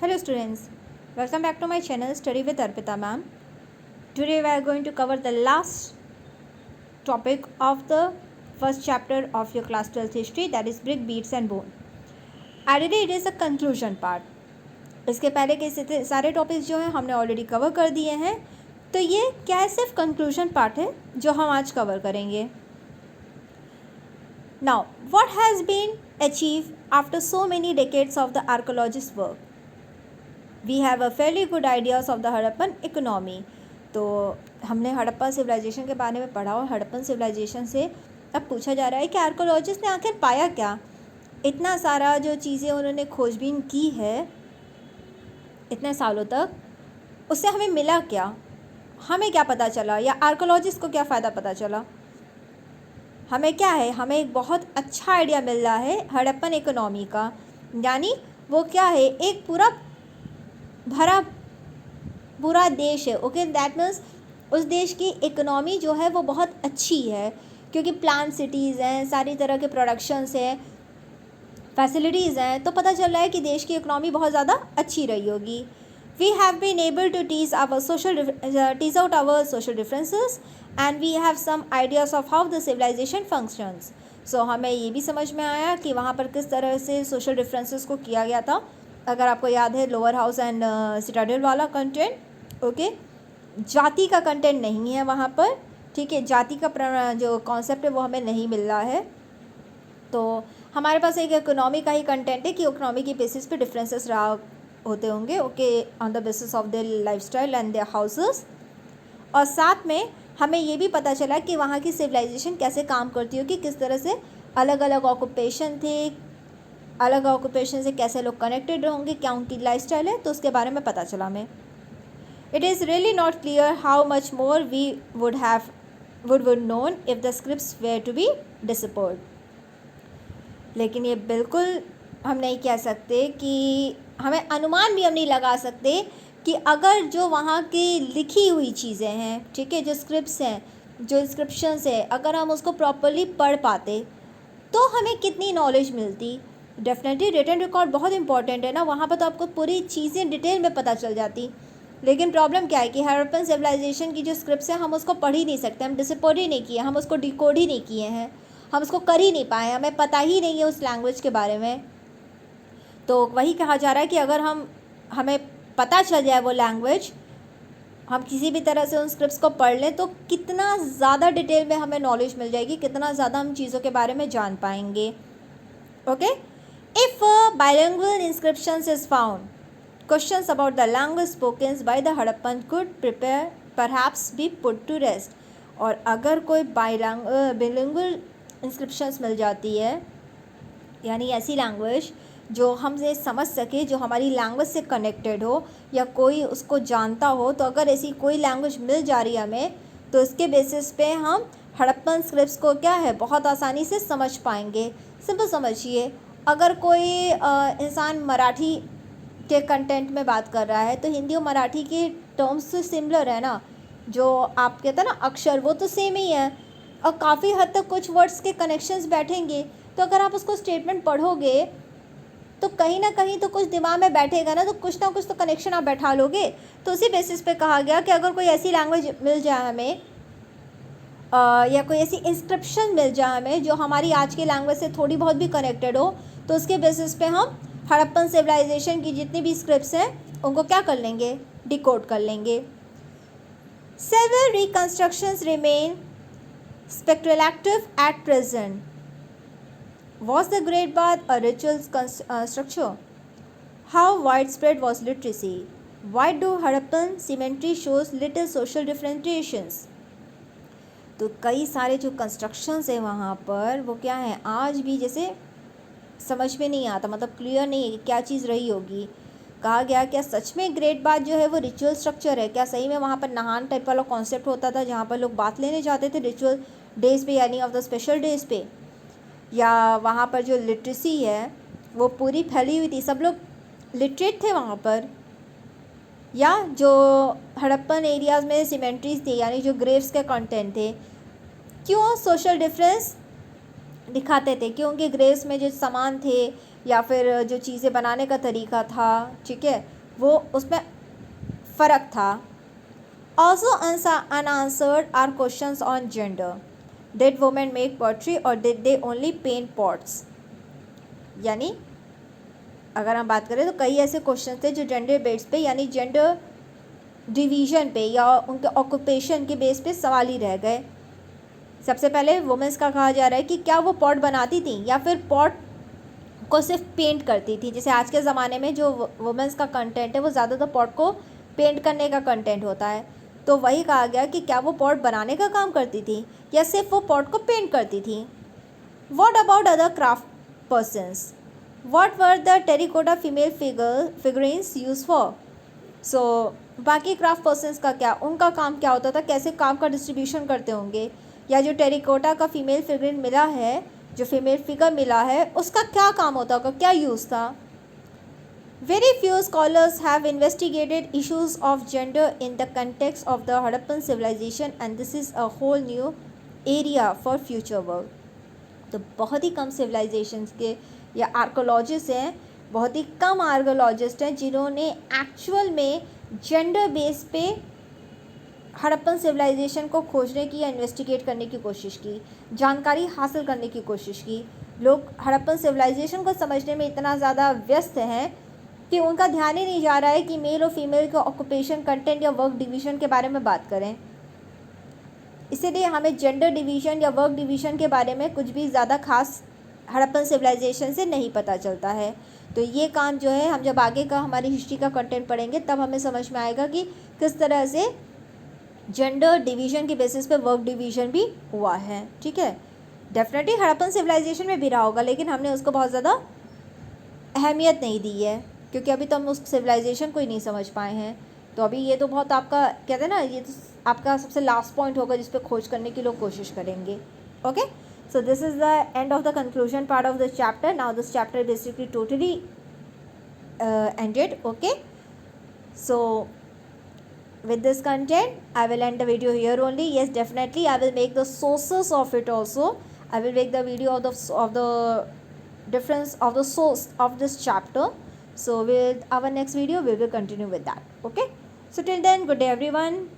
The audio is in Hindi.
Hello students, welcome back to my channel Study with Arpita ma'am. Today we are going to cover the last topic of the first chapter of your class 12th history, that is brick, beads and bone. Already it is the conclusion part. इसके पहले के सारे टॉपिक्स जो हैं हमने ऑलरेडी कवर कर दिए हैं, तो ये क्या है, सिर्फ कंक्लूजन पार्ट है जो हम आज कवर करेंगे. Now, what has been achieved after so many decades of the archaeologist's work? We have a fairly good ideas of the Harappan economy. तो हमने हड़प्पा सिविलाइजेशन के बारे में पढ़ा और हड़प्पन सिविलाइजेशन से अब पूछा जा रहा है कि आर्कोलॉजिस्ट ने आखिर पाया क्या. इतना सारा जो चीज़ें उन्होंने खोजबीन की है इतने सालों तक, उससे हमें मिला क्या, हमें क्या पता चला, या आर्कोलॉजिस्ट को क्या फ़ायदा पता चला. हमें क्या है, हमें एक बहुत अच्छा आइडिया मिल रहा है हड़प्पन इकोनॉमी का. यानी वो क्या है, एक भरा पूरा देश है. ओके, दैट मीन्स उस देश की इकोनॉमी जो है वो बहुत अच्छी है, क्योंकि प्लान सिटीज़ हैं, सारी तरह के प्रोडक्शंस हैं, फैसिलिटीज़ हैं. तो पता चल रहा है कि देश की इकोनॉमी बहुत ज़्यादा अच्छी रही होगी. We have been able to tease out our social differences and we have some ideas of how the civilisation functions. So हमें ये भी समझ में आया कि वहाँ पर किस तरह से सोशल डिफरेंसेस को किया गया था. अगर आपको याद है लोअर हाउस एंड सिटाडेल वाला कंटेंट, ओके, जाति का कंटेंट नहीं है वहाँ पर. ठीक है, जाति का जो कॉन्सेप्ट है वो हमें नहीं मिल रहा है. तो हमारे पास एक इकोनॉमी का ही कंटेंट है कि इकोनॉमी की बेसिस पे डिफरेंसेस रहा होते होंगे, okay, on the basis of their lifestyle and their houses. और साथ में हमें ये भी पता चला कि वहाँ की सिविलाइजेशन कैसे काम करती होगी, किस तरह से अलग अलग ऑक्यूपेशन थे, अलग ऑक्यूपेशन से कैसे लोग कनेक्टेड होंगे, क्या उनकी लाइफस्टाइल है, तो उसके बारे में पता चला हमें. It is really not clear how much more we would known if the scripts were to be disappoint. लेकिन ये बिल्कुल हम नहीं कह सकते कि हमें अनुमान भी हम नहीं लगा सकते कि अगर जो वहाँ की लिखी हुई चीज़ें हैं, ठीक है, जो स्क्रिप्ट्स हैं, जो इंस्क्रिप्शंस है, अगर हम उसको प्रॉपरली पढ़ पाते तो हमें कितनी नॉलेज मिलती. डेफिनेटली रिटन रिकॉर्ड बहुत इंपॉर्टेंट है ना, वहाँ पर तो आपको पूरी चीज़ें डिटेल में पता चल जाती. लेकिन प्रॉब्लम क्या है कि हड़प्पन सिविलाइजेशन की जो स्क्रिप्ट्स हैं हम उसको पढ़ ही नहीं सकते, हम डिकोड ही नहीं किए, हम उसको डिकोड ही नहीं किए हैं, हम उसको कर ही नहीं पाए, हमें पता ही नहीं है उस लैंग्वेज के बारे में. तो वही कहा जा रहा है कि अगर हमें पता चल जाए वो लैंग्वेज, हम किसी भी तरह से उन स्क्रिप्ट्स को पढ़ लें, तो कितना ज़्यादा डिटेल में हमें नॉलेज मिल जाएगी, कितना ज़्यादा हम चीज़ों के बारे में जान पाएंगे. Okay, if bilingual inscriptions is found, questions about the language spoken by the Harappan could perhaps be put to rest. और अगर कोई bilingual inscriptions मिल जाती है, यानी ऐसी लैंग्वेज जो हमसे समझ सके, जो हमारी लैंग्वेज से कनेक्टेड हो, या कोई उसको जानता हो, तो अगर ऐसी कोई लैंग्वेज मिल जा रही है हमें, तो इसके बेसिस पे हम हड़प्पन स्क्रिप्ट्स को क्या है बहुत आसानी से समझ पाएंगे. सिंपल समझिए, अगर कोई इंसान मराठी के कंटेंट में बात कर रहा है तो हिंदी और मराठी के टर्म्स तो सिमिलर है ना, जो आप कहते हैं ना अक्षर, वो तो सेम ही है, और काफ़ी हद तक कुछ वर्ड्स के कनेक्शंस बैठेंगे. तो अगर आप उसको स्टेटमेंट पढ़ोगे तो कहीं ना कहीं तो कुछ दिमाग में बैठेगा ना, तो कुछ ना कुछ तो कनेक्शन आप बैठा लोगे. तो उसी बेसिस पे कहा गया कि अगर कोई ऐसी लैंग्वेज मिल जाए हमें, या कोई ऐसी इंस्क्रिप्शन मिल जाए हमें जो हमारी आज की लैंग्वेज से थोड़ी बहुत भी कनेक्टेड हो, तो उसके बेसिस पे हम हड़प्पन सिविलाइजेशन की जितनी भी स्क्रिप्ट्स हैं उनको क्या कर लेंगे, डिकोड कर लेंगे. Several reconstructions remain speculative at present. Was the Great Bath a ritual structure? How widespread was literacy? Why do Harappan cemetery shows little social differentiations? तो कई सारे जो कंस्ट्रक्शंस हैं वहाँ पर वो क्या है, आज भी जैसे समझ में नहीं आता, मतलब क्लियर नहीं है कि क्या चीज़ रही होगी. कहा गया क्या सच में ग्रेट बाथ जो है वो रिचुअल स्ट्रक्चर है क्या, सही में वहाँ पर नहान टाइप वाला कॉन्सेप्ट होता था जहाँ पर लोग बात लेने जाते थे रिचुअल डेज़ पे, यानी ऑफ द स्पेशल डेज़ पे, या वहाँ पर जो लिटरेसी है वो पूरी फैली हुई थी, सब लोग लिटरेट थे वहाँ पर, या जो हड़प्पन एरियाज़ में सीमेंट्रीज थी यानी जो ग्रेव्स के कंटेंट थे, क्यों सोशल डिफरेंस दिखाते थे, क्योंकि ग्रेव्स में जो सामान थे या फिर जो चीज़ें बनाने का तरीका था, ठीक है, वो उसमें फ़र्क था। Also unanswered are questions on gender, did women make pottery or did they only paint pots. यानी अगर हम बात करें तो कई ऐसे क्वेश्चन थे जो जेंडर बेस पे यानी जेंडर डिवीज़न पे या उनके ऑक्यूपेशन के बेस पे सवाल ही रह गए। सबसे पहले वुमेंस का कहा जा रहा है कि क्या वो पॉट बनाती थी या फिर पॉट को सिर्फ पेंट करती थी। जैसे आज के ज़माने में जो वुमेंस का कंटेंट है वो ज़्यादातर पॉट को पेंट करने का कंटेंट होता है। तो वही कहा गया कि क्या वो पॉट बनाने का काम करती थी या सिर्फ वो पॉट को पेंट करती थी। What about other craft persons, what were the terracotta female figurines used for. So बाकी क्राफ्ट पर्सनस का क्या, उनका काम क्या होता था, कैसे काम का डिस्ट्रीब्यूशन करते होंगे, या जो टेरिकोटा का फीमेल फिगरिन मिला है, जो फीमेल फिगर मिला है, उसका क्या काम होता होगा, क्या यूज़ था। Very few scholars have investigated issues of gender in the context of the Harappan civilisation and this is a whole new area for future work. तो बहुत ही कम सिविलाइजेशंस के या आर्कोलॉजिस्ट हैं, बहुत ही कम आर्कोलॉजिस्ट हैं जिन्होंने एक्चुअल में जेंडर बेस पे हड़प्पन सिविलाइजेशन को खोजने की या इन्वेस्टिगेट करने की कोशिश की, जानकारी हासिल करने की कोशिश की। लोग हड़प्पन सिविलाइजेशन को समझने में इतना ज़्यादा व्यस्त हैं कि उनका ध्यान ही नहीं जा रहा है कि मेल और फीमेल के ऑक्यूपेशन, कंटेंट या वर्क डिवीज़न के बारे में बात करें। इसीलिए हमें जेंडर डिवीज़न या वर्क डिवीज़न के बारे में कुछ भी ज़्यादा खास हड़प्पन सिविलाइजेशन से नहीं पता चलता है। तो ये काम जो है हम जब आगे का हमारी हिस्ट्री का कंटेंट पढ़ेंगे तब हमें समझ में आएगा कि किस तरह से जेंडर डिवीज़न के बेसिस पे वर्क डिवीज़न भी हुआ है। ठीक है, डेफिनेटली हड़प्पन सिविलाइजेशन में भी रहा होगा, लेकिन हमने उसको बहुत ज़्यादा अहमियत नहीं दी है क्योंकि अभी तो हम उस सिविलाइजेशन को ही नहीं समझ पाए हैं। तो अभी ये तो बहुत आपका कहते हैं ना, ये तो आपका सबसे लास्ट पॉइंट होगा जिस पे खोज करने की लोग कोशिश करेंगे। Okay, so this is the end of the conclusion part of this chapter. Now this chapter basically totally ended. Okay, so with this content I will end the video here only. Yes, definitely I will make the sources of it also. I will make the video of the difference of the source of this chapter. So with our next video we will continue with that. Okay, so till then, good day everyone.